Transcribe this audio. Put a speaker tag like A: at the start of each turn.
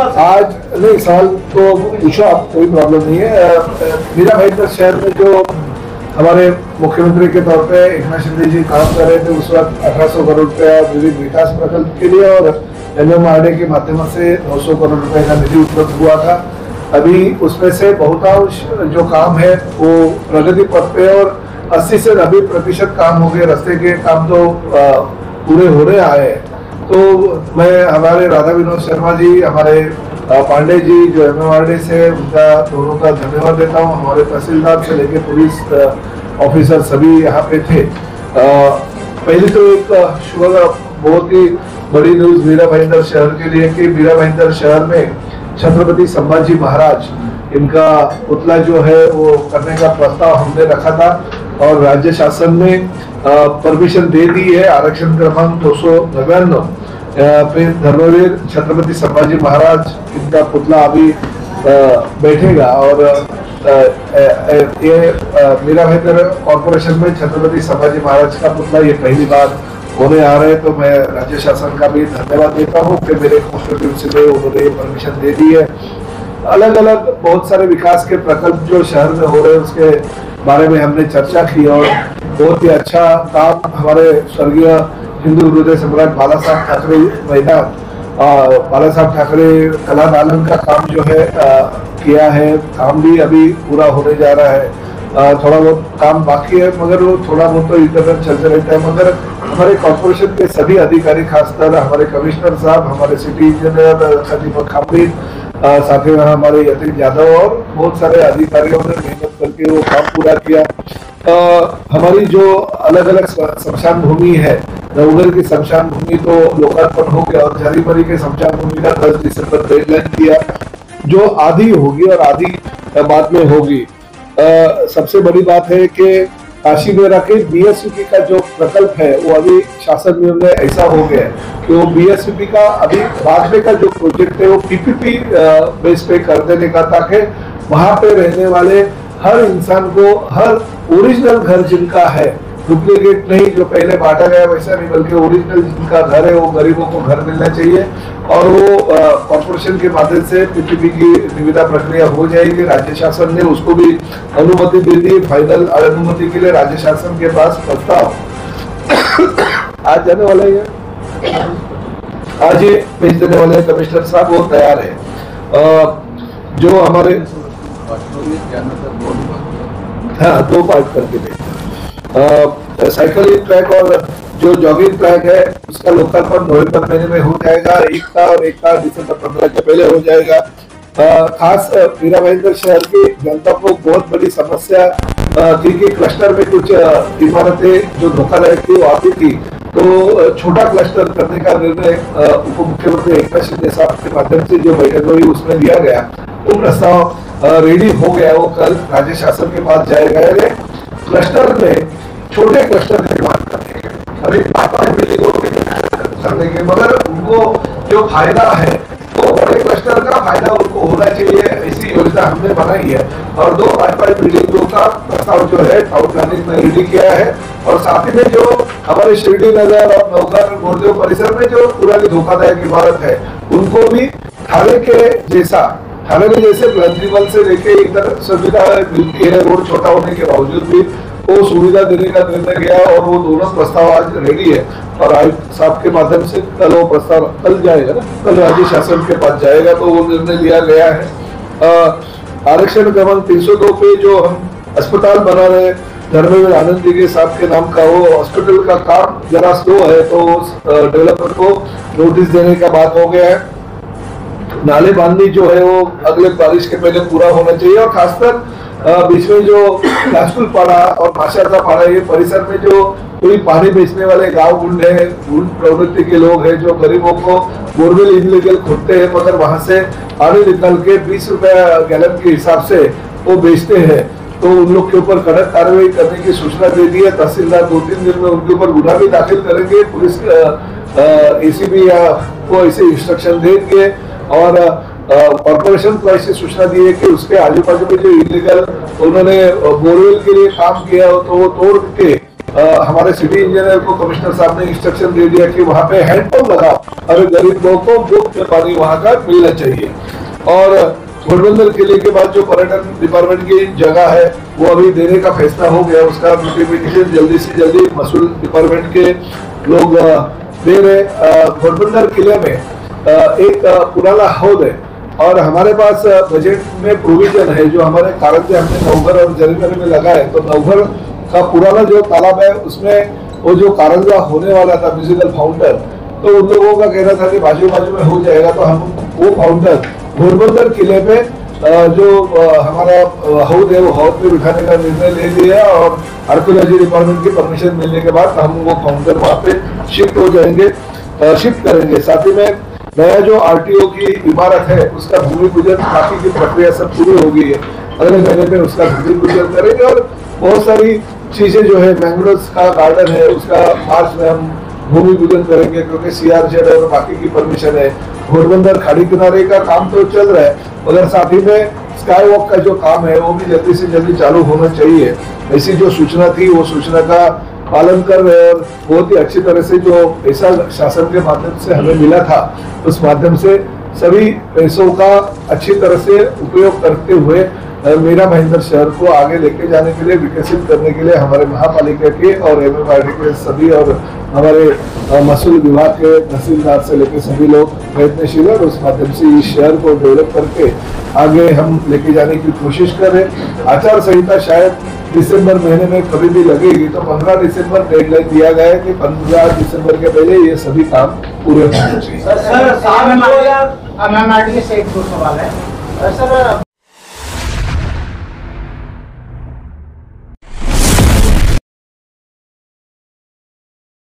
A: आज नहीं सवाल तो पूछो आप, कोई प्रॉब्लम नहीं है। मीरा भाईंदर शहर में जो हमारे मुख्यमंत्री के तौर पे एकनाथ शिंदे जी काम कर रहे थे, उस वक्त 1800 करोड़ रुपया विविध विकास प्रकल्प के लिए और MMRDA के माध्यम से 900 करोड़ रुपए का निधि उपलब्ध हुआ था। अभी उसमें से बहुतांश जो काम है वो प्रगति पथ पे और 80 से 90% काम हो गए। रास्ते के काम तो पूरे होने आए हैं। तो मैं हमारे राधा विनोद शर्मा जी, हमारे पांडे जी जो MMRDA से, उनका दोनों का धन्यवाद देता हूँ। हमारे तहसीलदार से लेके पुलिस ऑफिसर सभी यहाँ पे थे। पहले तो एक बहुत ही बड़ी न्यूज मीरा भाईंदर शहर के लिए कि मीरा भाईंदर शहर में छत्रपति संभाजी महाराज, इनका पुतला जो है वो करने का प्रस्ताव हमने रखा था और राज्य शासन ने परमिशन दे दी है। आरक्षण क्रमांक 299 पे धर्मवीर छत्रपति संभाजी महाराज, इनका पुतला अभी बैठेगा और ये मीरा भाईंदर कॉर्पोरेशन में छत्रपति संभाजी महाराज का पुतला ये पहली बार होने आ रहे हैं। तो मैं राज्य शासन का भी धन्यवाद देता हूँ कि मेरे कॉन्स्टिट्यूंसी में उन्होंने परमिशन दे दी है। अलग अलग बहुत सारे विकास के प्रकल्प जो शहर में हो रहे हैं उसके बारे में हमने चर्चा की और बहुत ही अच्छा काम हमारे स्वर्गीय हिंदू हृदय सम्राट बाला साहब ठाकरे मैदान, बाला साहब ठाकरे कला दालन का काम जो है किया है। काम भी अभी पूरा होने जा रहा है। थोड़ा बहुत काम बाकी है मगर वो थोड़ा बहुत तो इंटरनेट चलते रहता है। मगर हमारे कॉर्पोरेशन के सभी अधिकारी, खासकर हमारे कमिश्नर साहब, हमारे सिटी इंजीनियर दीपक खापरी, साथ ही हमारे यतीन यादव और बहुत सारे अधिकारियों ने मेहनत करके वो काम पूरा किया। हमारी जो अलग अलग शमशान भूमि है, नवगढ़ की शमशान भूमि तो लोकार्पण हो गया और झारीमरी के शमशान भूमि का 10 दिसंबर डेडलाइन किया, जो आधी होगी और आधी बाद में होगी। सबसे बड़ी बात है कि काशी मेरा के BSVP का जो प्रकल्प है वो अभी शासन निर्णय ऐसा हो गया है कि वो BSVP का अभी बाद में का जो प्रोजेक्ट है वो PPP बेस पे कर देने का, ताकि वहां पे रहने वाले हर इंसान को हर ओरिजिनल घर जिनका है, डुप्लीकेट नहीं जो पहले बांटा गया वैसा नहीं, बल्कि ओरिजिनल जिनका घर है वो गरीबों को घर मिलना चाहिए। और वो कॉर्पोरेशन के माध्यम से PPP की निविदा प्रक्रिया हो जाएगी। राज्य शासन ने उसको भी अनुमति दे दी। फाइनल अनुमति के लिए राज्य शासन के पास प्रस्ताव आज जाने वाला है, आज ही भेज देने वाले कमिश्नर साहब, वो तैयार है। जो हमारे हाँ 2 पार्ट करके देंगे। साइकिलिंग ट्रैक और जो जॉगिंग ट्रैक है उसका लोकार्पण नवंबर महीने में हो जाएगा। एक का और एक का दिसंबर 15 के पहले हो जाएगा। खास मीरा भाईंदर शहर की जनता को बहुत बड़ी समस्या थी कि क्लस्टर में कुछ इमारतें जो धोखाधड़ी थी वो आती थी, तो छोटा क्लस्टर करने का निर्णय उप मुख्यमंत्री एकनाथ शिंदे साहब के माध्यम से जो बैठक हुई उसमें लिया गया। वो प्रस्ताव रेडी हो गया, वो कल राज्य शासन के पास जाएगा। क्लस्टर में छोटे क्लस्टर निर्माण करने के, अभी 5-5 बिल्डिंगों करने के, मगर उनको जो फायदा है वो बड़े क्लस्टर का फायदा उनको होना चाहिए, ऐसी योजना हमने बनाई है। और 2 5-5 बिल्डिंगों का प्रस्ताव जो है टाउन प्लानिंग में रेडी किया है। और साथ ही में जो हमारे शिरडी नगर और नवगढ़ गुरुदेव परिसर में जो पुरानी धोखादायक इमारत है उनको भी थाने के जैसा, थाने में जैसे प्रिंसिपल से लेके इधर सुविधा मिलती है, रोड छोटा होने के बावजूद भी वो सुविधा देने का निर्णय किया और वो दोनों प्रस्ताव आज रेडी है। और आयुक्त साहब के माध्यम से कल वो प्रस्ताव कल जाएगा ना, कल राज्य शासन के पास जाएगा, तो वो निर्णय लिया गया है। आरक्षण क्रमांक 302 पे जो हम अस्पताल बना रहे धर्मवीर आनंद जी के साहब के नाम का, वो हॉस्पिटल का काम जरा स्लो है, तो डेवलपर को नोटिस देने का बात हो गया है। नाले बांधनी जो है वो अगले बारिश के पहले पूरा होना चाहिए। और खासकर बीच में जो लाशपुर पाड़ा और माशाता पाड़ा, ये परिसर में जो कोई पानी बेचने वाले गांव गुंड है, गुंड प्रवृत्ति के लोग हैं जो गरीबों को बोरवेल इनलीगल खोदते हैं, मगर वहां से पानी निकाल के 20 रुपया गैलन के हिसाब से वो बेचते हैं, तो उन लोग के ऊपर कड़क कार्रवाई करने की सूचना दे दी है। तहसीलदार 2-3 दिन में उनके ऊपर गुना भी दाखिल करेंगे। पुलिस ACP को ऐसे इंस्ट्रक्शन देंगे। और कॉर्पोरेशन को ऐसी सूचना दी है कि उसके आजू बाजू में जो इलीगल उन्होंने बोरवेल के लिए काम किया हो तो वो तोड़ के हमारे सिटी इंजीनियर को कमिश्नर साहब ने इंस्ट्रक्शन दे दिया कि वहाँ पे हैंडपंप लगाओ और गरीब लोगों को मुफ्त में पानी वहाँ का मिलना चाहिए। और घोड़बंदर किले के बाद जो पर्यटन डिपार्टमेंट की जगह है वो अभी देने का फैसला हो गया, उसका नोटिफिकेशन जल्दी से जल्दी मसूल डिपार्टमेंट के लोग दे रहे। घोड़बंदर किले में एक पुराना हौद है और हमारे पास बजट में प्रोविजन है जो हमारे कारंजे हमने नवघर और जरीमरे में लगाए। तो नवघर का पुराना जो तालाब है उसमें वो जो कारंजा होने वाला था म्यूजिकल फाउंटेन, तो उन लोगों का कहना था कि बाजू बाजू में हो जाएगा, तो हम वो फाउंटेन घोड़बंदर किले पे जो हमारा हौद है वो हौद पे बिठाने का निर्णय ले लिया और आर्कियोलॉजी डिपार्टमेंट की परमिशन मिलने के बाद हम वो फाउंटेन वहाँ पे शिफ्ट हो जाएंगे, शिफ्ट करेंगे। साथ ही में नया जो आरटीओ की इमारत है उसका भूमि पूजन बाकी की प्रक्रिया सब शुरू हो गई है, अगले महीने में उसका भूमि पूजन करेंगे। और बहुत सारी चीजें जो है मैंग्रोव्स का गार्डन है उसका मार्च में हम भूमि पूजन करेंगे क्योंकि सीआरजेड और बाकी की परमिशन है। घोड़बंदर खाड़ी किनारे का काम तो चल रहा है मगर साथ ही में स्काई वॉक का जो काम है वो भी जल्दी से जल्दी चालू होना चाहिए। ऐसी जो सूचना थी वो सूचना का पालन कर रहे हैं और बहुत ही अच्छी तरह से जो पैसा शासन के माध्यम से हमें मिला था उस माध्यम से सभी पैसों का अच्छी तरह से उपयोग करते हुए मीरा भाईंदर शहर को आगे लेके जाने के लिए, विकसित करने के लिए हमारे महापालिका के और एमएमआरडी के सभी और हमारे महसूल विभाग के तहसीलदार से लेकर सभी लोग प्रयत्नशील है और उस माध्यम से इस शहर को डेवलप करके आगे हम लेके जाने की कोशिश कर रहे हैं। आचार संहिता शायद दिसंबर महीने में कभी भी लगेगी, तो 15 दिसंबर डेडलाइन दिया गया है कि 15 दिसंबर के पहले ये सभी काम पूरे होने चाहिए।
B: सर, से एक दो सवाल है। सर,